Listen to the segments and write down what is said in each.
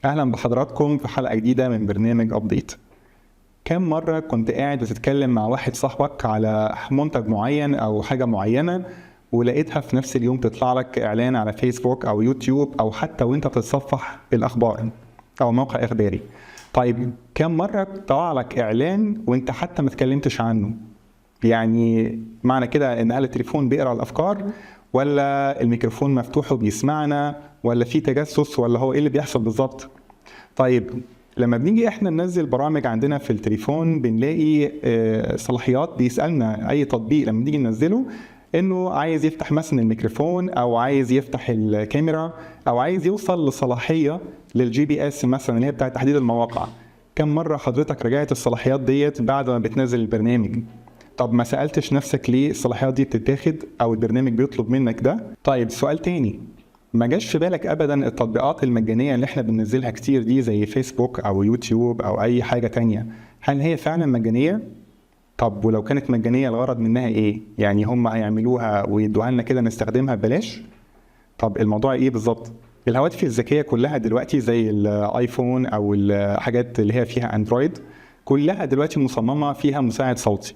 أهلا بحضراتكم في حلقة جديدة من برنامج أبديت. كم مرة كنت قاعد بتتكلم مع واحد صاحبك على منتج معين أو حاجة معينة ولقيتها في نفس اليوم تطلع لك إعلان على فيسبوك أو يوتيوب أو حتى وانت بتتصفح الأخبار أو موقع إخباري؟ طيب كم مرة طلع لك إعلان وانت حتى ما تكلمتش عنه؟ يعني معنى كده ان هل التليفون بيقرأ الأفكار ولا الميكروفون مفتوح وبيسمعنا ولا في تجسس ولا هو ايه اللي بيحصل بالظبط؟ طيب لما بنيجي احنا ننزل برامج عندنا في التليفون بنلاقي صلاحيات بيسألنا اي تطبيق لما نيجي ننزله انه عايز يفتح مثلا الميكروفون او عايز يفتح الكاميرا او عايز يوصل لصلاحية للجي بي اس مثلا اللي هي بتاعت تحديد المواقع. كم مرة حضرتك رجعت الصلاحيات ديت بعد ما بتنزل البرنامج؟ طب ما سألتش نفسك ليه الصلاحيات دي بتتاخد او البرنامج بيطلب منك ده؟ طيب سؤال تاني، ما جاش في بالك ابدا التطبيقات المجانيه اللي احنا بننزلها كتير دي زي فيسبوك او يوتيوب او اي حاجه تانية، هل هي فعلا مجانيه؟ طب ولو كانت مجانيه الغرض منها ايه؟ يعني هم هيعملوها ويدوها لنا كده نستخدمها ببلاش؟ طب الموضوع ايه بالظبط؟ الهواتف الذكيه كلها دلوقتي زي الايفون او الحاجات اللي هي فيها اندرويد كلها دلوقتي مصممه فيها مساعد صوتي.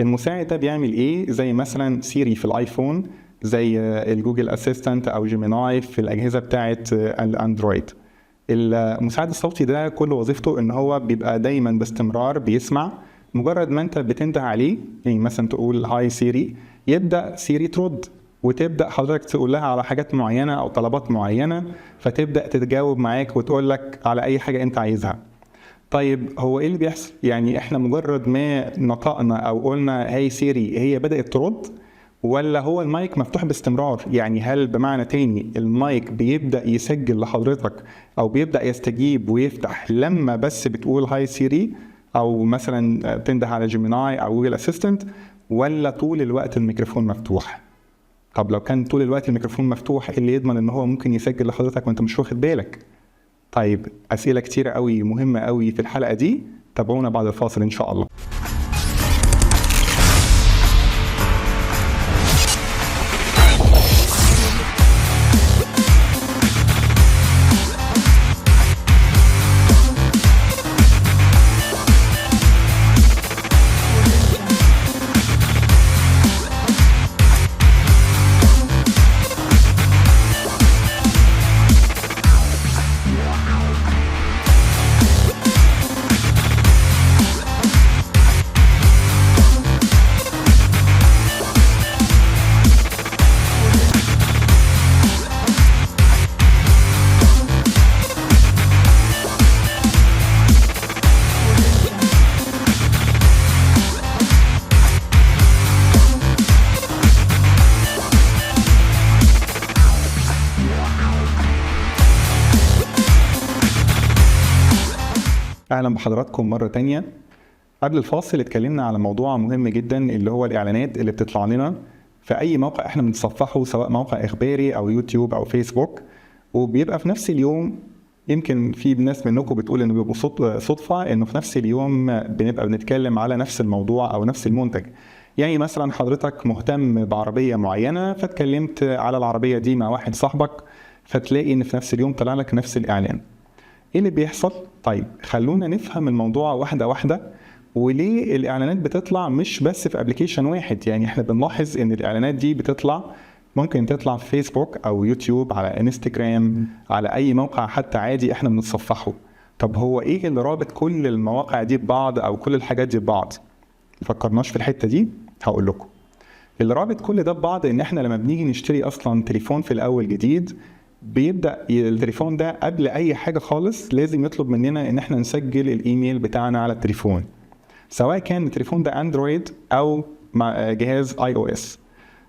المساعد ده بيعمل ايه؟ زي مثلا سيري في الايفون، زي الجوجل اسيستنت او جيميناي في الاجهزه بتاعه الاندرويد. المساعد الصوتي ده كل وظيفته ان هو بيبقى دايما باستمرار بيسمع، مجرد ما انت بتنده عليه يعني مثلا تقول هاي سيري يبدا سيري ترد وتبدا حضرتك تقول لها على حاجات معينه او طلبات معينه فتبدا تتجاوب معاك وتقول لك على اي حاجه انت عايزها. طيب هو ايه اللي بيحصل؟ يعني احنا مجرد ما نطقنا او قلنا هاي سيري هي بدأت ترد ولا هو المايك مفتوح باستمرار؟ يعني هل بمعنى تاني المايك بيبدأ يسجل لحضرتك او بيبدأ يستجيب ويفتح لما بس بتقول هاي سيري او مثلا تنده على جيميناي او جوجل اسيستنت، ولا طول الوقت الميكروفون مفتوح؟ طب لو كان طول الوقت الميكروفون مفتوح ايه اللي يضمن ان هو ممكن يسجل لحضرتك وانت مش واخد بالك؟ طيب أسئلة كتيرة قوي مهمة قوي في الحلقة دي، تابعونا بعد الفاصل إن شاء الله. أهلا بحضراتكم مرة تانية. قبل الفاصل اتكلمنا على موضوع مهم جدا اللي هو الإعلانات اللي بتطلع لنا في أي موقع احنا بنتصفحه سواء موقع إخباري أو يوتيوب أو فيسبوك، وبيبقى في نفس اليوم. يمكن في ناس منكم بتقول إنه بيبقوا صدفة إنه في نفس اليوم بنبقى بنتكلم على نفس الموضوع أو نفس المنتج. يعني مثلا حضرتك مهتم بعربية معينة فاتكلمت على العربية دي مع واحد صاحبك فتلاقي إن في نفس اليوم طلع لك نفس الإعلان. ايه اللي بيحصل؟ طيب خلونا نفهم الموضوع واحدة واحدة، وليه الاعلانات بتطلع مش بس في ابليكيشن واحد. يعني احنا بنلاحظ ان الاعلانات دي بتطلع ممكن تطلع في فيسبوك او يوتيوب على انستجرام على اي موقع حتى عادي احنا بنتصفحه. طب هو ايه اللي رابط كل المواقع دي ببعض او كل الحاجات دي ببعض؟ مفكرناش في الحتة دي؟ هقول لكم. اللي رابط كل ده ببعض ان احنا لما بنيجي نشتري اصلا تليفون في الاول جديد بيبدأ التليفون ده قبل اي حاجة خالص لازم يطلب مننا ان احنا نسجل الايميل بتاعنا على التليفون، سواء كان التليفون ده اندرويد او مع جهاز اي او اس.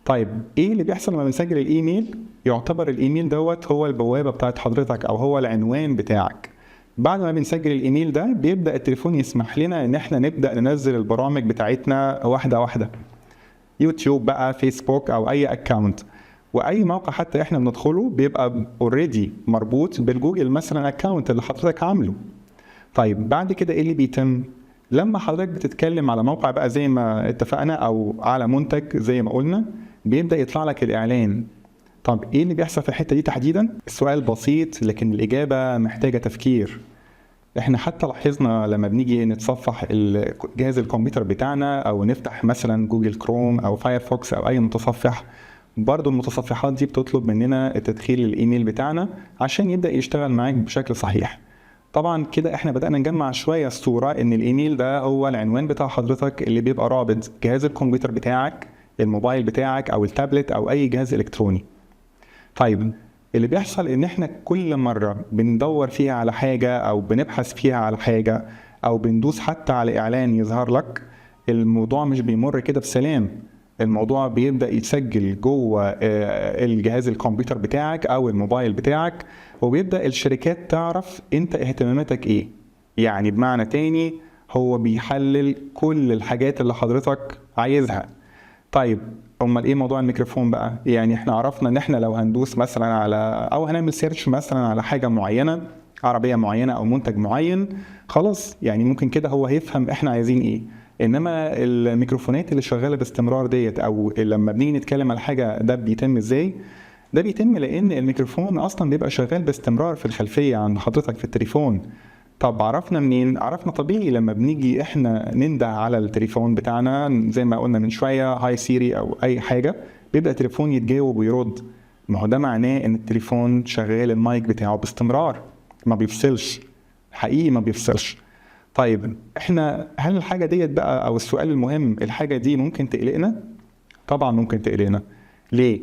طيب ايه اللي بيحصل لما بنسجل الايميل؟ يعتبر الايميل دوت هو البوابة بتاعت حضرتك او هو العنوان بتاعك. بعد ما بنسجل الايميل ده بيبدأ التليفون يسمح لنا ان احنا نبدأ ننزل البرامج بتاعتنا واحدة واحدة، يوتيوب بقى، فيسبوك او اي اكاونت. واي موقع حتى احنا بندخله بيبقى اوريدي مربوط بالجوجل مثلا اكاونت اللي حضرتك عامله. طيب بعد كده ايه اللي بيتم؟ لما حضرتك بتتكلم على موقع بقى زي ما اتفقنا او على منتج زي ما قلنا بيبدأ يطلع لك الاعلان. طب ايه اللي بيحصل في الحته دي تحديدا؟ السؤال بسيط لكن الاجابه محتاجه تفكير. احنا حتى لاحظنا لما بنيجي نتصفح جهاز الكمبيوتر بتاعنا او نفتح مثلا جوجل كروم او فايرفوكس او اي متصفح، برضو المتصفحات دي بتطلب مننا تدخيل الايميل بتاعنا عشان يبدأ يشتغل معاك بشكل صحيح. طبعا كده احنا بدأنا نجمع شوية الصورة ان الايميل ده هو العنوان بتاع حضرتك اللي بيبقى رابط جهاز الكمبيوتر بتاعك، الموبايل بتاعك او التابلت او اي جهاز الكتروني. طيب اللي بيحصل ان احنا كل مرة بندور فيها على حاجة او بنبحث فيها على حاجة او بندوس حتى على اعلان يظهر لك، الموضوع مش بيمر كده بسلام. الموضوع بيبدأ يتسجل جوه الجهاز الكمبيوتر بتاعك او الموبايل بتاعك، وبيبدأ الشركات تعرف انت اهتماماتك ايه. يعني بمعنى تاني هو بيحلل كل الحاجات اللي حضرتك عايزها. طيب امال ايه موضوع الميكروفون بقى؟ يعني احنا عرفنا ان احنا لو هندوس مثلا على او هنعمل سيرش مثلا على حاجه معينه، عربيه معينه او منتج معين، خلاص يعني ممكن كده هو هيفهم احنا عايزين ايه. انما الميكروفونات اللي شغاله باستمرار ديت، او لما بنيجي نتكلم على حاجه، ده بيتم ازاي؟ ده بيتم لان الميكروفون اصلا بيبقى شغال باستمرار في الخلفيه عند حضرتك في التليفون. طب عرفنا منين؟ عرفنا طبيعي لما بنيجي احنا ننده على التليفون بتاعنا زي ما قلنا من شويه هاي سيري او اي حاجه، بيبدا التليفون يتجاوب ويرد. ما هو ده معناه ان التليفون شغال المايك بتاعه باستمرار، ما بيفصلش، حقيقي ما بيفصلش. طيب احنا هل الحاجه ديت بقى، او السؤال المهم، الحاجه دي ممكن تقلقنا؟ طبعا ممكن تقلقنا. ليه؟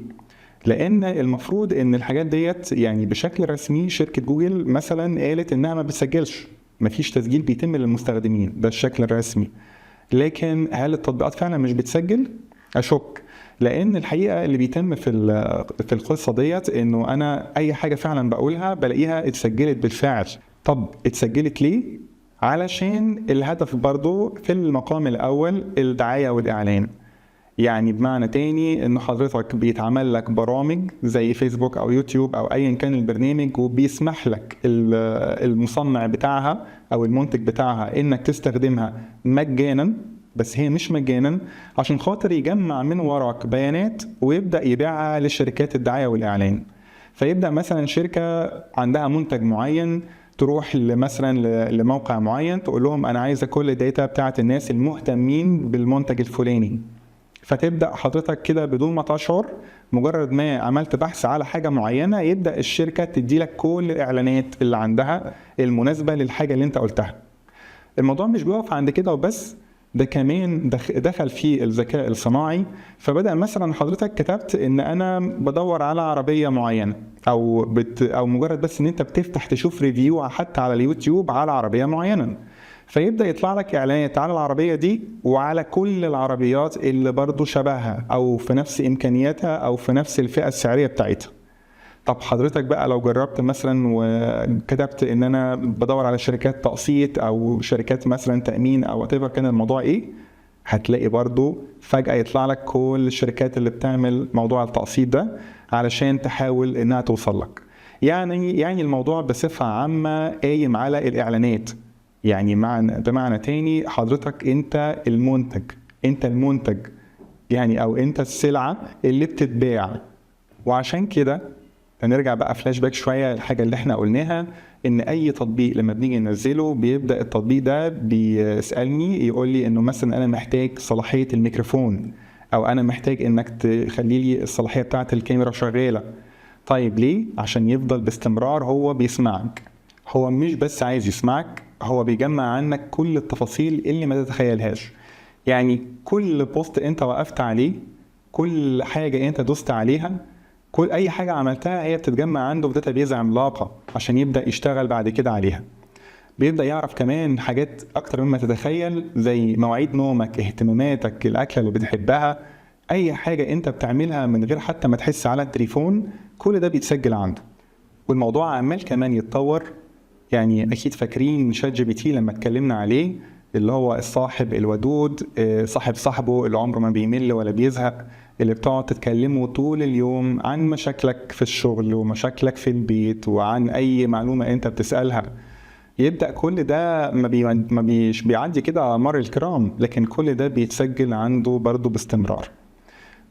لان المفروض ان الحاجات ديت يعني بشكل رسمي شركه جوجل مثلا قالت انها ما بتسجلش، مفيش تسجيل بيتم للمستخدمين، ده الشكل الرسمي. لكن هل التطبيقات فعلا مش بتسجل؟ اشك. لان الحقيقه اللي بيتم في القصه ديت انه انا اي حاجه فعلا بقولها بلاقيها اتسجلت بالفعل. طب اتسجلت ليه؟ علشان الهدف برضو في المقام الاول الدعايه والاعلان. يعني بمعنى تاني ان حضرتك بيتعمل لك برامج زي فيسبوك او يوتيوب او ايا كان البرنامج، وبيسمح لك المصنع بتاعها او المنتج بتاعها انك تستخدمها مجانا، بس هي مش مجانا، عشان خاطر يجمع من وراك بيانات ويبدأ يبيعها لشركات الدعاية والاعلان. فيبدأ مثلا شركة عندها منتج معين تروح مثلا لموقع معين تقول لهم انا عايزة كل الداتا بتاعت الناس المهتمين بالمنتج الفلاني، فتبدأ حضرتك كده بدون ما تشعر، مجرد ما عملت بحث على حاجة معينة يبدأ الشركة تدي لك كل الإعلانات اللي عندها المناسبة للحاجة اللي انت قلتها. الموضوع مش بيقف عند كده وبس، ده كمان دخل فيه الذكاء الصناعي. فبدأ مثلا حضرتك كتبت ان انا بدور على عربية معينة، او مجرد بس ان انت بتفتح تشوف ريفيو حتى على اليوتيوب على عربية معينة، فيبدأ يطلع لك إعلانات على العربية دي وعلى كل العربيات اللي برضو شبهها أو في نفس إمكانياتها أو في نفس الفئة السعرية بتاعتها. طب حضرتك بقى لو جربت مثلا وكتبت إن أنا بدور على شركات تقسيط أو شركات مثلا تأمين أو whatever كان الموضوع إيه، هتلاقي برضو فجأة يطلع لك كل الشركات اللي بتعمل موضوع التقسيط ده علشان تحاول إنها توصل لك. يعني الموضوع بصفة عامة قايم على الإعلانات. يعني بمعنى تاني حضرتك انت المنتج يعني، او انت السلعة اللي بتتباع. وعشان كده هنرجع بقى فلاش باك شوية الحاجة اللي احنا قلناها، ان اي تطبيق لما بنيجي ننزله بيبدأ التطبيق ده بيسألني يقول لي انه مثلا انا محتاج صلاحية الميكروفون، او انا محتاج انك تخلي لي الصلاحية بتاعة الكاميرا شغالة. طيب ليه؟ عشان يفضل باستمرار هو بيسمعك. هو مش بس عايز يسمعك، هو بيجمع عنك كل التفاصيل اللي ما تتخيلهاش. يعني كل بوست انت وقفت عليه، كل حاجة انت دوست عليها، كل اي حاجة عملتها هي بتتجمع عنده في داتابيز عملاقة عشان يبدأ يشتغل بعد كده عليها. بيبدأ يعرف كمان حاجات اكتر مما تتخيل، زي مواعيد نومك، اهتماماتك، الاكلة اللي بتحبها، اي حاجة انت بتعملها من غير حتى ما تحس على التليفون، كل ده بيتسجل عنده. والموضوع عمال كمان يتطور. يعني اكيد فاكرين شات جي بي تي لما اتكلمنا عليه، اللي هو الصاحب الودود، صاحب صاحبه اللي عمره ما بيمل ولا بيزهق، اللي بتقعد تتكلمه طول اليوم عن مشاكلك في الشغل ومشاكلك في البيت وعن اي معلومة انت بتسألها. يبدأ كل ده ما بيعدي كده على مر الكرام، لكن كل ده بيتسجل عنده برضه باستمرار.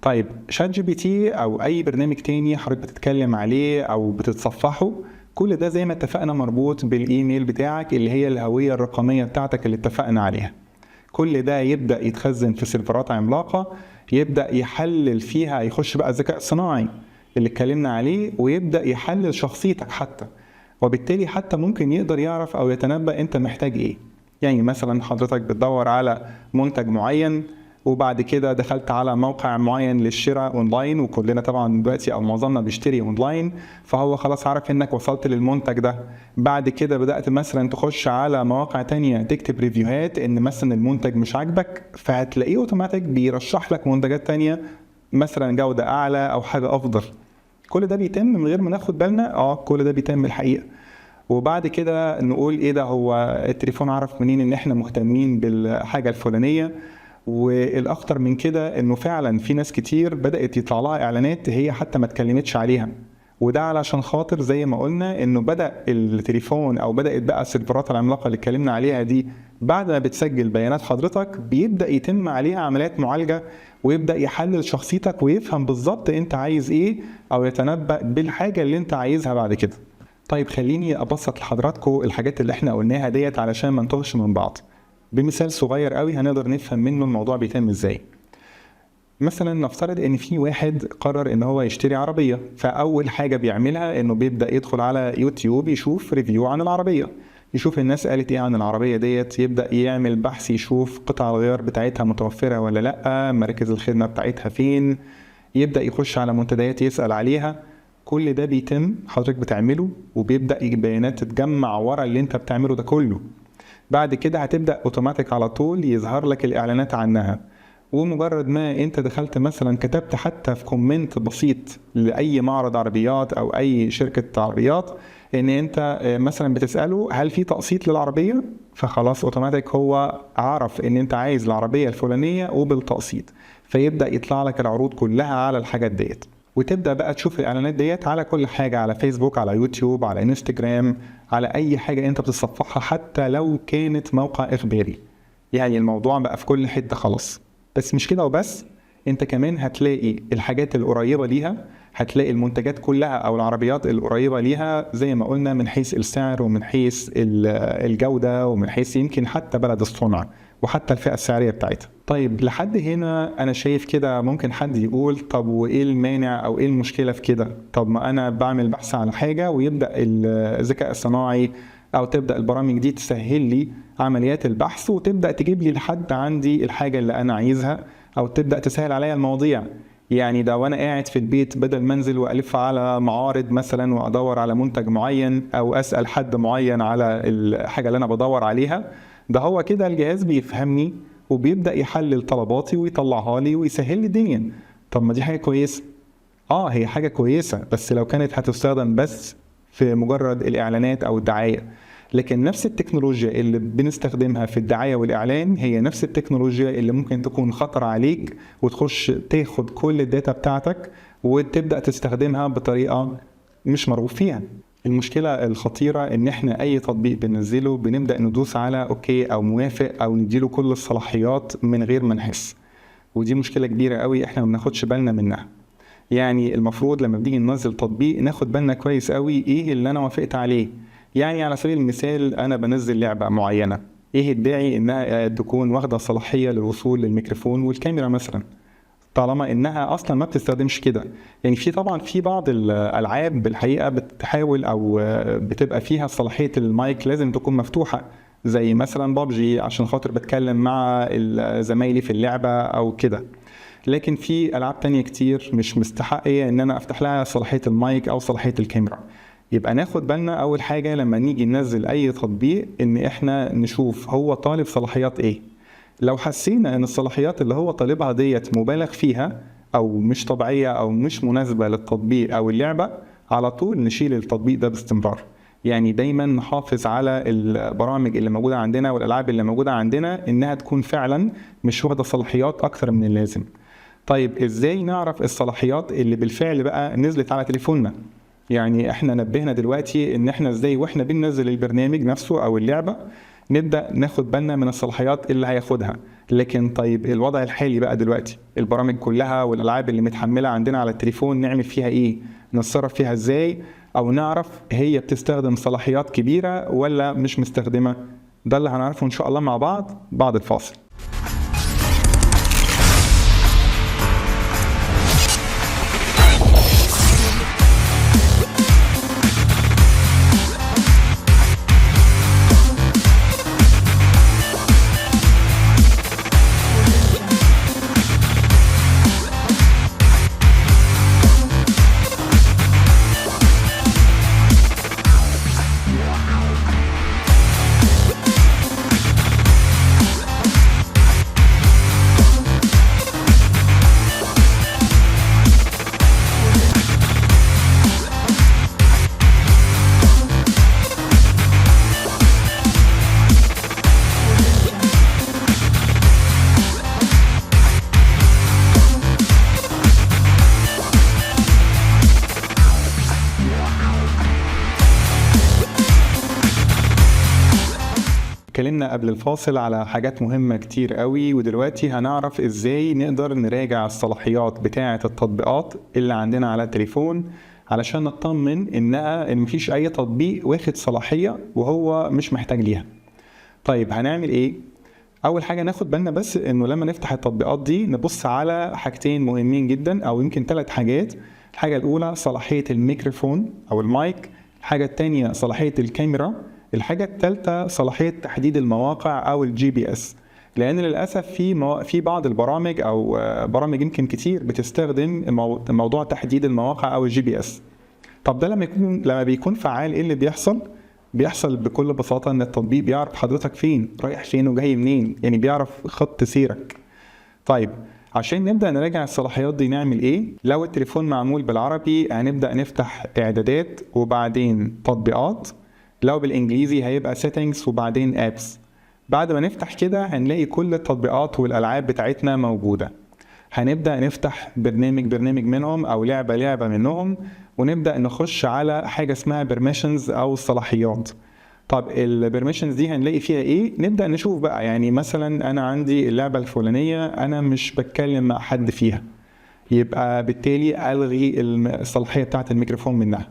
طيب شات جي بي تي او اي برنامج تاني حضرتك بتتكلم عليه او بتتصفحه، كل ده زي ما اتفقنا مربوط بالايميل بتاعك اللي هي الهوية الرقمية بتاعتك اللي اتفقنا عليها. كل ده يبدأ يتخزن في سيرفرات عملاقة، يبدأ يحلل فيها، يخش بقى الذكاء الصناعي اللي اتكلمنا عليه ويبدأ يحلل شخصيتك حتى، وبالتالي حتى ممكن يقدر يعرف او يتنبأ انت محتاج ايه. يعني مثلا حضرتك بتدور على منتج معين وبعد كده دخلت على موقع معين للشراء اونلاين، وكلنا طبعا دلوقتي او معظمنا بيشتري اونلاين، فهو خلاص عارف انك وصلت للمنتج ده. بعد كده بدأت مثلا تخش على مواقع تانية تكتب ريفيوهات ان مثلا المنتج مش عاجبك، فهتلاقيه اوتوماتيك بيرشح لك منتجات تانية مثلا جودة اعلى او حاجة افضل. كل ده بيتم من غير ما ناخد بالنا، كل ده بيتم الحقيقة. وبعد كده نقول ايه ده، هو التليفون عرف منين ان احنا مهتمين بالحاجة الفلانية؟ والاخطر من كده انه فعلا في ناس كتير بدأت يطلع لها اعلانات هي حتى ما اتكلمتش عليها، وده علشان خاطر زي ما قلنا انه بدأ التليفون او بدأت بقى السيرفرات العملاقة اللي اتكلمنا عليها دي بعد ما بتسجل بيانات حضرتك بيبدأ يتم عليها عمليات معالجة، ويبدأ يحلل شخصيتك ويفهم بالظبط انت عايز ايه او يتنبأ بالحاجة اللي انت عايزها بعد كده. طيب خليني ابسط لحضراتكم الحاجات اللي احنا قلناها ديت علشان ما نتوهش من بعض. بمثال صغير قوي هنقدر نفهم منه الموضوع بيتم ازاي. مثلا نفترض ان في واحد قرر ان هو يشتري عربية، فاول حاجة بيعملها انه بيبدأ يدخل على يوتيوب يشوف ريفيو عن العربية، يشوف الناس قالت ايه عن العربية ديت، يبدأ يعمل بحث يشوف قطع الغيار بتاعتها متوفرة ولا لا، مراكز الخدمة بتاعتها فين، يبدأ يخش على منتديات يسأل عليها. كل ده بيتم حضرتك بتعمله، وبيبدأ يجي بيانات تتجمع ورا اللي انت بتعمله ده كله. بعد كده هتبدأ اوتوماتيك على طول يظهر لك الاعلانات عنها، ومجرد ما انت دخلت مثلا كتبت حتى في كومنت بسيط لاي معرض عربيات او اي شركة عربيات ان انت مثلا بتسأله هل في تقسيط للعربية، فخلاص اوتوماتيك هو عرف ان انت عايز العربية الفلانية وبالتقسيط، فيبدأ يطلع لك العروض كلها على الحاجات ديت. وتبدأ بقى تشوف الإعلانات ديت على كل حاجة، على فيسبوك، على يوتيوب، على انستجرام، على أي حاجة أنت بتصفحها حتى لو كانت موقع إخباري. يعني الموضوع بقى في كل حتة خلاص. بس مش كده وبس، أنت كمان هتلاقي الحاجات القريبة ليها، هتلاقي المنتجات كلها أو العربيات القريبة ليها زي ما قلنا من حيث السعر ومن حيث الجودة ومن حيث يمكن حتى بلد الصنع وحتى الفئة السعرية بتاعتها. طيب لحد هنا أنا شايف كده ممكن حد يقول طب وإيه المانع أو إيه المشكلة في كده؟ طب ما أنا بعمل بحث على حاجة ويبدأ الذكاء الصناعي أو تبدأ البرامج دي تسهل لي عمليات البحث وتبدأ تجيب لي لحد عندي الحاجة اللي أنا عايزها، أو تبدأ تسهل عليا المواضيع. يعني ده وأنا قاعد في البيت بدل ما أنزل وألف على معارض مثلا وأدور على منتج معين أو أسأل حد معين على الحاجة اللي أنا بدور عليها، ده هو كده الجهاز بيفهمني وبيبدأ يحلل طلباتي ويطلعها لي ويسهل لي الدنيا. طب ما دي حاجة كويسة. هي حاجة كويسة بس لو كانت هتستخدم بس في مجرد الإعلانات أو الدعاية. لكن نفس التكنولوجيا اللي بنستخدمها في الدعاية والإعلان هي نفس التكنولوجيا اللي ممكن تكون خطر عليك وتخش تاخد كل الداتا بتاعتك وتبدأ تستخدمها بطريقة مش مرغوب فيها. المشكلة الخطيرة ان احنا اي تطبيق بننزله بنبدأ ندوس على اوكي او موافق او نديله كل الصلاحيات من غير ما نحس، ودي مشكلة كبيرة قوي احنا ما بناخدش بالنا منها. يعني المفروض لما بنيجي ننزل تطبيق ناخد بالنا كويس قوي ايه اللي انا وافقت عليه. يعني على سبيل المثال انا بنزل لعبة معينة، ايه الداعي انها تكون واخدة صلاحية للوصول للميكروفون والكاميرا مثلا طالما انها اصلا ما بتستخدمش كده؟ يعني في طبعا في بعض الالعاب بالحقيقه بتحاول او بتبقى فيها صلاحيه المايك لازم تكون مفتوحه، زي مثلا بابجي عشان خاطر بتكلم مع زمايلي في اللعبه او كده. لكن في العاب تانية كتير مش مستحقيه ان انا افتح لها صلاحيه المايك او صلاحيه الكاميرا. يبقى ناخد بالنا اول حاجه لما نيجي ننزل اي تطبيق ان احنا نشوف هو طالب صلاحيات ايه. لو حسينا ان الصلاحيات اللي هو طالبها ديت مبالغ فيها او مش طبيعية او مش مناسبة للتطبيق او اللعبة، على طول نشيل التطبيق ده باستمرار. يعني دايما نحافظ على البرامج اللي موجودة عندنا والالعاب اللي موجودة عندنا انها تكون فعلا مش واخدة صلاحيات اكتر من اللازم. طيب ازاي نعرف الصلاحيات اللي بالفعل بقى نزلت على تليفوننا؟ يعني احنا نبهنا دلوقتي ان احنا ازاي واحنا بننزل البرنامج نفسه او اللعبة نبدأ ناخد بالنا من الصلاحيات اللي هياخدها. لكن طيب الوضع الحالي بقى دلوقتي، البرامج كلها والالعاب اللي متحمله عندنا على التليفون نعمل فيها ايه؟ نتصرف فيها ازاي؟ او نعرف هي بتستخدم صلاحيات كبيره ولا مش مستخدمه؟ ده اللي هنعرفه ان شاء الله مع بعض بعد الفاصل. اتكلمنا قبل الفاصل على حاجات مهمة كتير قوي، ودلوقتي هنعرف ازاي نقدر نراجع الصلاحيات بتاعة التطبيقات اللي عندنا على التليفون علشان نطمن ان مفيش اي تطبيق واخد صلاحية وهو مش محتاج ليها. طيب هنعمل ايه؟ اول حاجة ناخد بالنا بس انه لما نفتح التطبيقات دي نبص على حاجتين مهمين جدا، او يمكن 3 حاجات. الحاجة الاولى صلاحية الميكروفون او المايك، الحاجة التانية صلاحية الكاميرا، الحاجة الثالثة صلاحية تحديد المواقع أو الGPS. لأن للأسف في بعض البرامج أو برامج يمكن كتير بتستخدم موضوع تحديد المواقع أو الGPS. طب ده لما بيكون فعال إيه اللي بيحصل؟ بيحصل بكل بساطة إن التطبيق بيعرف حضرتك فين، رايح فين وجاي منين، يعني بيعرف خط سيرك. طيب عشان نبدأ نراجع الصلاحيات دي نعمل إيه؟ لو التليفون معمول بالعربي هنبدأ نفتح إعدادات وبعدين تطبيقات، لو بالانجليزي هيبقى settings وبعدين apps. بعد ما نفتح كده هنلاقي كل التطبيقات والالعاب بتاعتنا موجودة. هنبدأ نفتح برنامج منهم او لعبة منهم، ونبدأ نخش على حاجة اسمها permissions او الصلاحيات. طب البرميشنز دي هنلاقي فيها ايه؟ نبدأ نشوف بقى، يعني مثلا انا عندي اللعبة الفلانية انا مش بتكلم مع حد فيها، يبقى بالتالي الغي الصلاحية بتاعت الميكروفون منها.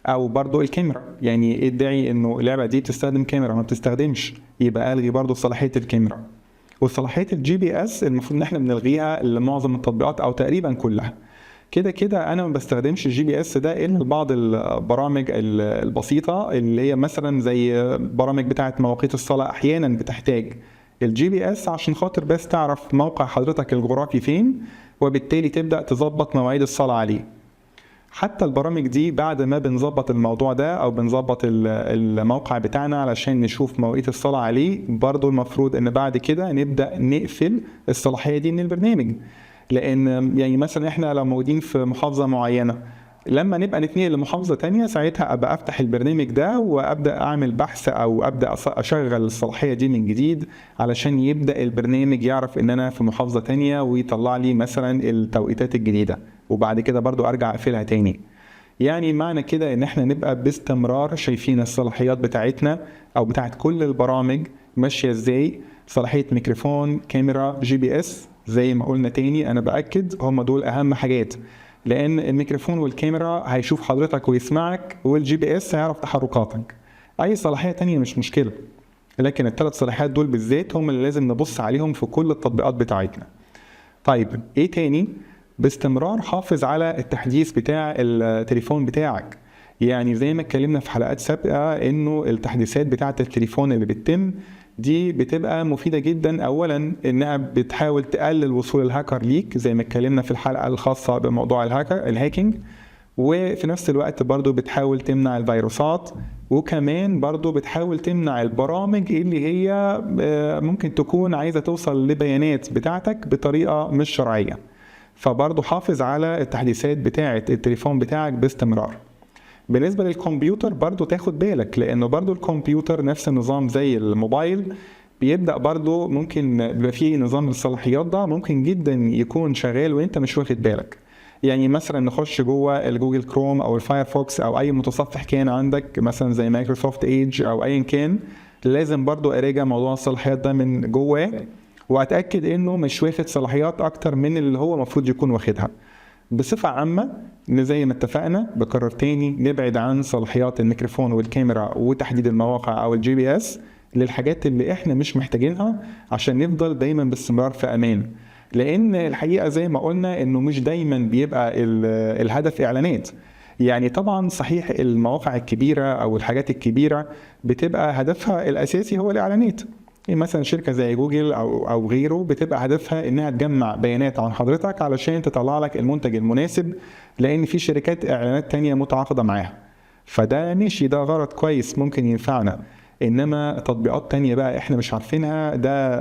او برضو الكاميرا، يعني ادعي انه اللعبه دي بتستخدم كاميرا ما بتستخدمش، يبقى الغي برضو صلاحيه الكاميرا. وصلاحيه الGPS المفروض ان احنا بنلغيها لمعظم التطبيقات او تقريبا كلها. كده انا ما بستخدمش الGPS ده الا لبعض البرامج البسيطه اللي هي مثلا زي برامج بتاعه مواقيت الصلاه، احيانا بتحتاج الGPS عشان خاطر بس تعرف موقع حضرتك الجغرافي فين، وبالتالي تبدا تظبط مواعيد الصلاه عليه. حتى البرامج دي بعد ما بنظبط الموضوع ده او بنظبط الموقع بتاعنا علشان نشوف مواقيت الصلاة عليه، برضو المفروض ان بعد كده نبدأ نقفل الصلاحية دي من البرنامج. لان يعني مثلا احنا لو موجودين في محافظة معينة، لما نبقى نتنقل لمحافظة تانية ساعتها ابقى افتح البرنامج ده وابدأ اعمل بحث او ابدأ اشغل الصلاحية دي من جديد علشان يبدأ البرنامج يعرف ان انا في محافظة تانية ويطلع لي مثلا التوقيتات الجديدة، وبعد كده برضو ارجع اقفلها تاني. يعني معنى كده ان احنا نبقى باستمرار شايفين الصلاحيات بتاعتنا او بتاعت كل البرامج ماشية ازاي. صلاحية ميكروفون، كاميرا، GPS، زي ما قلنا تاني انا باكد هم دول اهم حاجات، لان الميكروفون والكاميرا هيشوف حضرتك ويسمعك، والGPS هيعرف تحركاتك. اي صلاحية تانية مش مشكلة، لكن ال3 صلاحيات دول بالذات هم اللي لازم نبص عليهم في كل التطبيقات بتاعتنا. طيب ايه تاني؟ باستمرار حافظ على التحديث بتاع التليفون بتاعك. يعني زي ما اتكلمنا في حلقات سابقة انه التحديثات بتاعة التليفون اللي بتتم دي بتبقى مفيدة جدا. اولا انها بتحاول تقلل وصول الهاكر ليك، زي ما اتكلمنا في الحلقة الخاصة بموضوع الهاكينج، وفي نفس الوقت برضو بتحاول تمنع الفيروسات، وكمان برضو بتحاول تمنع البرامج اللي هي ممكن تكون عايزة توصل لبيانات بتاعتك بطريقة مش شرعية. فبرضو حافظ على التحديثات بتاعة التليفون بتاعك باستمرار. بالنسبة للكمبيوتر برضو تاخد بالك، لأنه برضو الكمبيوتر نفس النظام زي الموبايل، بيبدأ برضو ممكن يبقى فيه نظام الصلاحيات ده ممكن جدا يكون شغال وانت مش واخد بالك. يعني مثلا نخش جوه الجوجل كروم او الفايرفوكس او اي متصفح كان عندك مثلا زي مايكروسوفت ايدج او ايا كان، لازم برضو اراجع موضوع الصلاحيات ده من جواه، واتاكد انه مش واخد صلاحيات اكتر من اللي هو المفروض يكون واخدها. بصفة عامة إن زي ما اتفقنا بكرر تاني نبعد عن صلاحيات الميكروفون والكاميرا وتحديد المواقع أو الجي بي اس للحاجات اللي احنا مش محتاجينها عشان نفضل دايما باستمرار في أمان. لأن الحقيقة زي ما قلنا إنه مش دايما بيبقى الهدف إعلانات. يعني طبعا صحيح المواقع الكبيرة أو الحاجات الكبيرة بتبقى هدفها الأساسي هو الإعلانات. مثلا شركة زي جوجل أو غيره بتبقى هدفها إنها تجمع بيانات عن حضرتك علشان تطلع لك المنتج المناسب، لأن في شركات إعلانات تانية متعاقدة معاها. فده ماشي، ده غرض كويس ممكن ينفعنا. إنما تطبيقات تانية بقى إحنا مش عارفينها،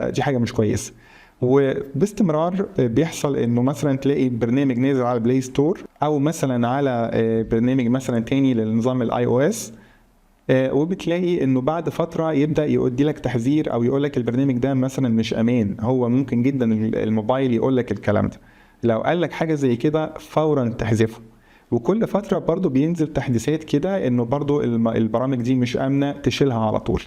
دي حاجة مش كويسة. وباستمرار بيحصل انه مثلا تلاقي برنامج نازل على البلاي ستور او مثلا على برنامج مثلا تاني للنظام الاي او اس، وبتلاقي انه بعد فتره يبدا يودي لك تحذير او يقول لك البرنامج ده مثلا مش امان. هو ممكن جدا الموبايل يقول لك الكلام ده. لو قال لك حاجه زي كده فورا تحذفه. وكل فتره برضو بينزل تحديثات كده انه برضو البرامج دي مش امنه تشيلها على طول.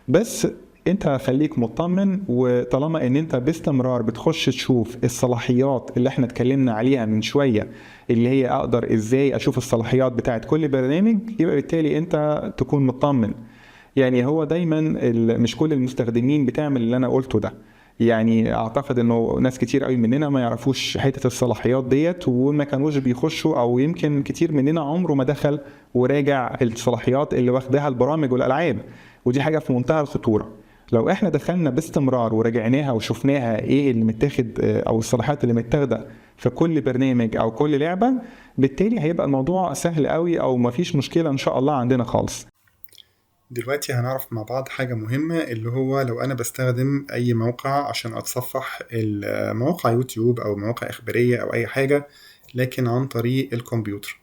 بس انت خليك مطمن، وطالما ان انت باستمرار بتخش تشوف الصلاحيات اللي احنا اتكلمنا عليها من شوية، اللي هي اقدر ازاي اشوف الصلاحيات بتاعت كل برنامج، يبقى بالتالي انت تكون مطمن. يعني هو دايما مش كل المستخدمين بتعمل اللي انا قلته ده. يعني اعتقد انه ناس كتير قوي مننا ما يعرفوش حتة الصلاحيات ديت، وما كانوش بيخشوا، او يمكن كتير مننا عمره ما دخل وراجع الصلاحيات اللي واخدها البرامج والالعاب. ودي حاجة في منتهى الخطورة. لو احنا دخلنا باستمرار وراجعناها وشفناها ايه اللي متاخد او الصلاحيات اللي متاخده في كل برنامج او كل لعبه، بالتالي هيبقى الموضوع سهل قوي او مفيش مشكله ان شاء الله عندنا خالص. دلوقتي هنعرف مع بعض حاجة مهمة، اللي هو لو أنا بستخدم أي موقع عشان أتصفح مواقع يوتيوب أو مواقع إخبارية أو أي حاجة، لكن عن طريق الكمبيوتر.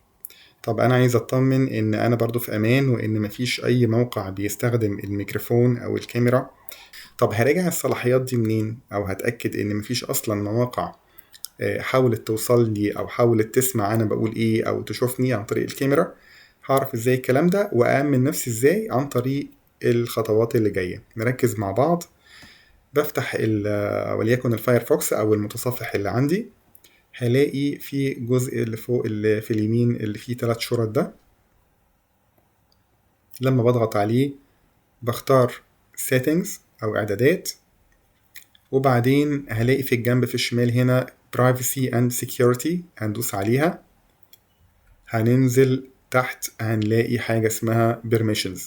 طب أنا عايز أطمن إن أنا برضو في أمان، وإن مفيش أي موقع بيستخدم الميكروفون أو الكاميرا. طب هراجع الصلاحيات دي منين؟ أو هتأكد إن مفيش أصلا مواقع حاولت توصل لي أو حاولت تسمع أنا بقول إيه أو تشوفني عن طريق الكاميرا؟ هعرف إزاي الكلام ده وأأمن نفسي إزاي؟ عن طريق الخطوات اللي جاية. نركز مع بعض. بفتح وليكن الفايرفوكس أو المتصفح اللي عندي. هلاقي في جزء اللي فوق اللي في اليمين اللي فيه 3 شرط ده. لما بضغط عليه بختار settings أو إعدادات، وبعدين هلاقي في الجنب في الشمال هنا privacy and security، هندوس عليها. هننزل تحت هنلاقي حاجة اسمها permissions.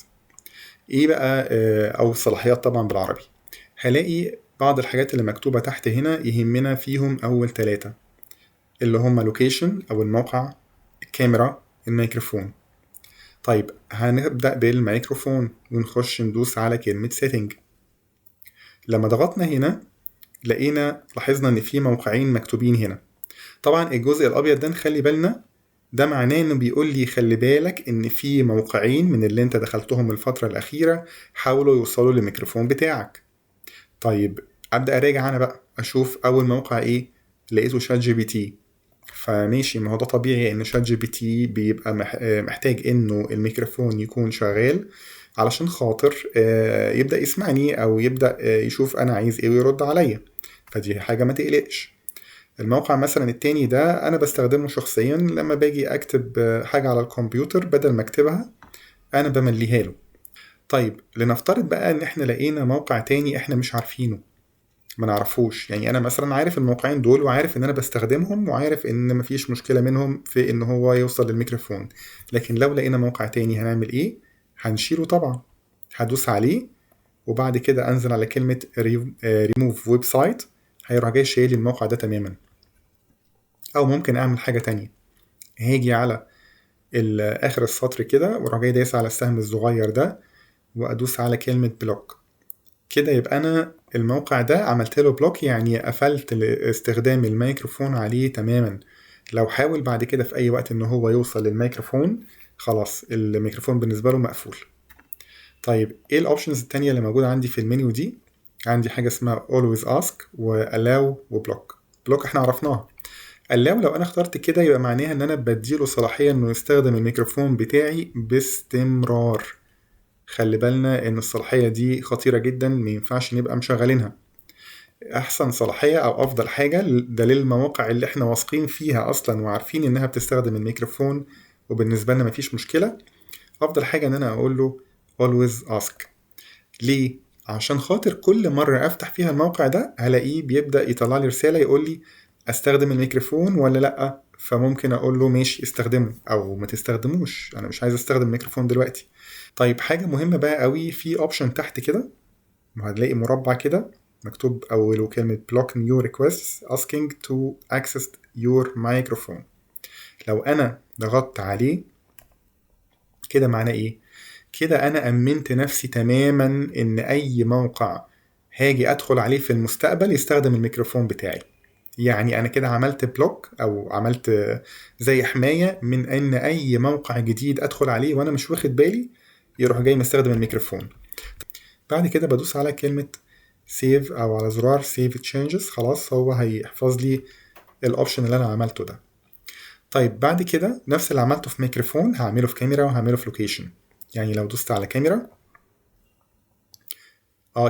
ايه بقى او صلاحيات طبعا بالعربي. هلاقي بعض الحاجات اللي مكتوبة تحت هنا يهمنا فيهم اول 3 اللي هم location او الموقع، الكاميرا، الميكروفون. طيب هنبدأ بالميكروفون ونخش ندوس على كلمة setting. لما ضغطنا هنا لاحظنا ان في موقعين مكتوبين هنا. طبعا الجزء الابيض ده نخلي بالنا، ده معناه انه بيقول لي خلي بالك ان في موقعين من اللي انت دخلتهم الفترة الاخيرة حاولوا يوصلوا للميكروفون بتاعك. طيب ابدأ اراجع انا بقى اشوف اول موقع ايه. لقيته شات جي بي تي. فماشي، ما هو ده طبيعي ان شات جي بي تي بيبقى محتاج انه الميكروفون يكون شغال علشان خاطر يبدأ يسمعني او يبدأ يشوف انا عايز ايه ويرد عليا. فدي حاجة ما تقلقش. الموقع مثلا التاني ده انا بستخدمه شخصيا لما باجي اكتب حاجة على الكمبيوتر، بدل ما اكتبها انا بمليها له. طيب لنفترض بقى ان احنا لقينا موقع تاني احنا مش عارفينه، ما نعرفوش. يعني انا مثلا عارف الموقعين دول وعارف ان انا بستخدمهم وعارف ان مفيش مشكلة منهم في ان هو يوصل للميكروفون، لكن لو لقينا موقع تاني هنعمل ايه؟ هنشيله طبعا. هدوس عليه وبعد كده انزل على كلمة remove website، هيروح جاي شايل الموقع ده تماما. او ممكن اعمل حاجة تانية، هاجي على اخر السطر كده واروح جاي دايس على السهم الصغير ده وادوس على كلمة بلوك. كده يبقى انا الموقع ده عملت له بلوك، يعني قفلت استخدام الميكروفون عليه تماما. لو حاول بعد كده في اي وقت ان هو يوصل للميكروفون، خلاص الميكروفون بالنسبة له مقفول. طيب ايه الاوبشنز التانية اللي موجودة عندي في المنيو دي؟ عندي حاجة اسمها always ask و allow و block. block احنا عرفناها. allow لو انا اخترت كده يبقى معناها ان انا بديله صلاحية انه يستخدم الميكروفون بتاعي باستمرار. خلي بالنا ان الصلاحية دي خطيرة جدا، ما ينفعش نبقى مشغلينها. احسن صلاحية او افضل حاجة ده للمواقع اللي احنا واثقين فيها اصلا وعارفين انها بتستخدم الميكروفون وبالنسبة لنا مفيش مشكلة. افضل حاجة ان انا اقول له always ask. ليه؟ عشان خاطر كل مرة افتح فيها الموقع ده هلاقيه بيبدأ يطلع لي رسالة يقول لي استخدم الميكروفون ولا لا، فممكن اقول له ماشي استخدمه او ما تستخدموش، انا مش عايز استخدم الميكروفون دلوقتي. طيب حاجة مهمة بقى قوي، في اوبشن تحت كده وهتلاقي مربع كده مكتوب أوله كلمة block new requests asking to access your microphone. لو أنا ضغطت عليه كده معناه إيه؟ كده أنا أمنت نفسي تماما إن أي موقع هاجي أدخل عليه في المستقبل يستخدم الميكروفون بتاعي. يعني أنا كده عملت بلوك أو عملت زي حماية من إن أي موقع جديد أدخل عليه وأنا مش واخد بالي يروح جاي مستخدم الميكروفون. بعد كده بدوس على كلمة سيف او على زرار سيف تشينجز، خلاص هو هيحفظ لي الاوبشن اللي انا عملته ده. طيب بعد كده نفس اللي عملته في ميكروفون هعمله في كاميرا وهعمله في لوكيشن. يعني لو دوست على كاميرا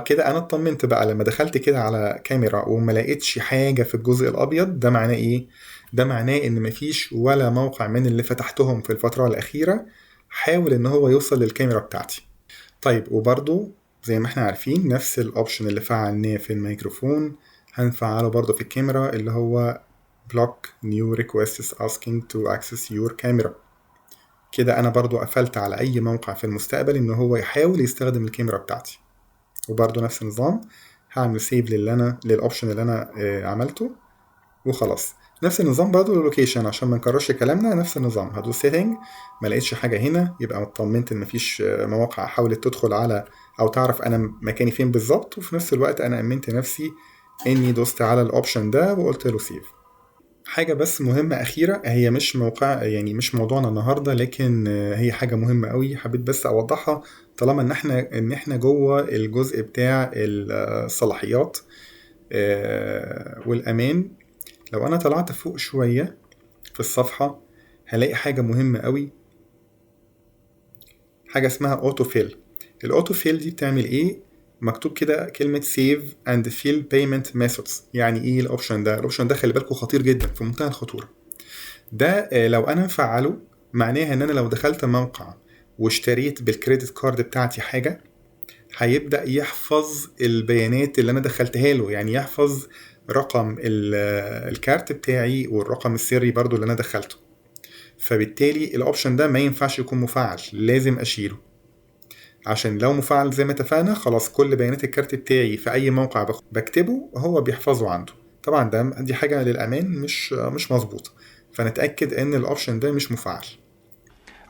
كده انا اطمنت بقى لما دخلت كده على كاميرا وما لقيتش حاجه في الجزء الابيض. ده معناه ايه؟ ده معناه ان مفيش ولا موقع من اللي فتحتهم في الفتره الاخيره حاول ان هو يوصل للكاميرا بتاعتي. طيب وبرضو زي ما احنا عارفين نفس الاوبشن اللي فعلناه في الميكروفون هنفعله برضو في الكاميرا، اللي هو block new requests asking to access your camera. كده انا برضو قفلت على اي موقع في المستقبل ان هو يحاول يستخدم الكاميرا بتاعتي. وبرضو نفس النظام هعمل سيف للاوبشن اللي انا عملته وخلاص. نفس النظام برضو للوكيشن عشان ما نكررش كلامنا، نفس النظام هدوس سيتنج ما لقيتش حاجه هنا يبقى اطمنت ان مفيش مواقع حاولت تدخل على او تعرف انا مكاني فين بالظبط، وفي نفس الوقت انا امنت نفسي اني دوست على الاوبشن ده وقلت له سيف. حاجه بس مهمه اخيره، هي مش موقع يعني مش موضوعنا النهارده، لكن هي حاجه مهمه قوي حبيت بس اوضحها طالما ان احنا جوه الجزء بتاع الصلاحيات والامان. لو انا طلعت فوق شوية في الصفحة هلاقي حاجة مهمة قوي، حاجة اسمها اوتو فيل. الاوتو فيل دي بتعمل ايه؟ مكتوب كده كلمة save and fill payment methods. يعني ايه الاوبشن ده؟ الاوبشن ده خلي بالكم خطير جدا، في منتهى الخطورة. ده لو انا مفعله معناها ان انا لو دخلت موقع واشتريت بالكريدت كارد بتاعتي حاجة هيبدأ يحفظ البيانات اللي انا دخلتها له، يعني يحفظ رقم الكارت بتاعي والرقم السري برضو اللي انا دخلته. فبالتالي الاوبشن ده ما ينفعش يكون مفعل، لازم اشيله. عشان لو مفعل زي ما اتفقنا خلاص كل بيانات الكارت بتاعي في اي موقع بكتبه هو بيحفظه عنده. طبعا دي حاجة للأمان مش مظبوطة، فنتأكد ان الاوبشن ده مش مفعل.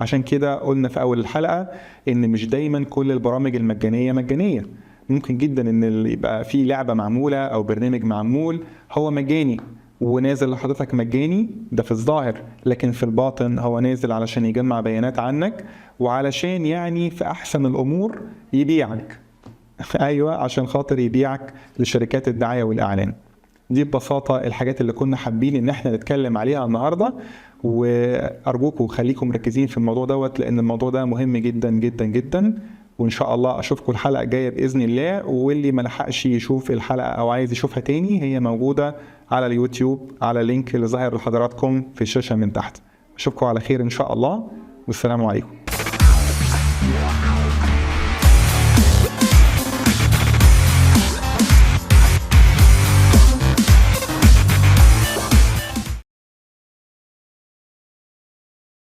عشان كده قلنا في أول الحلقة إن مش دايما كل البرامج المجانية مجانية. ممكن جدا إن يبقى في لعبة معمولة أو برنامج معمول هو مجاني ونازل لحضرتك مجاني، ده في الظاهر، لكن في الباطن هو نازل علشان يجمع بيانات عنك وعلشان يعني في أحسن الأمور يبيعك. أيوة، عشان خاطر يبيعك لشركات الدعاية والإعلان. دي ببساطة الحاجات اللي كنا حابين ان احنا نتكلم عليها النهاردة، وارجوكم خليكم مركزين في الموضوع دوت لان الموضوع ده مهم جدا جدا جدا. وان شاء الله اشوفكم الحلقة الجاية باذن الله، واللي ما لحقش يشوف الحلقة او عايز يشوفها تاني هي موجودة على اليوتيوب على اللينك اللي ظاهر لحضراتكم في الشاشة من تحت. اشوفكم على خير ان شاء الله، والسلام عليكم.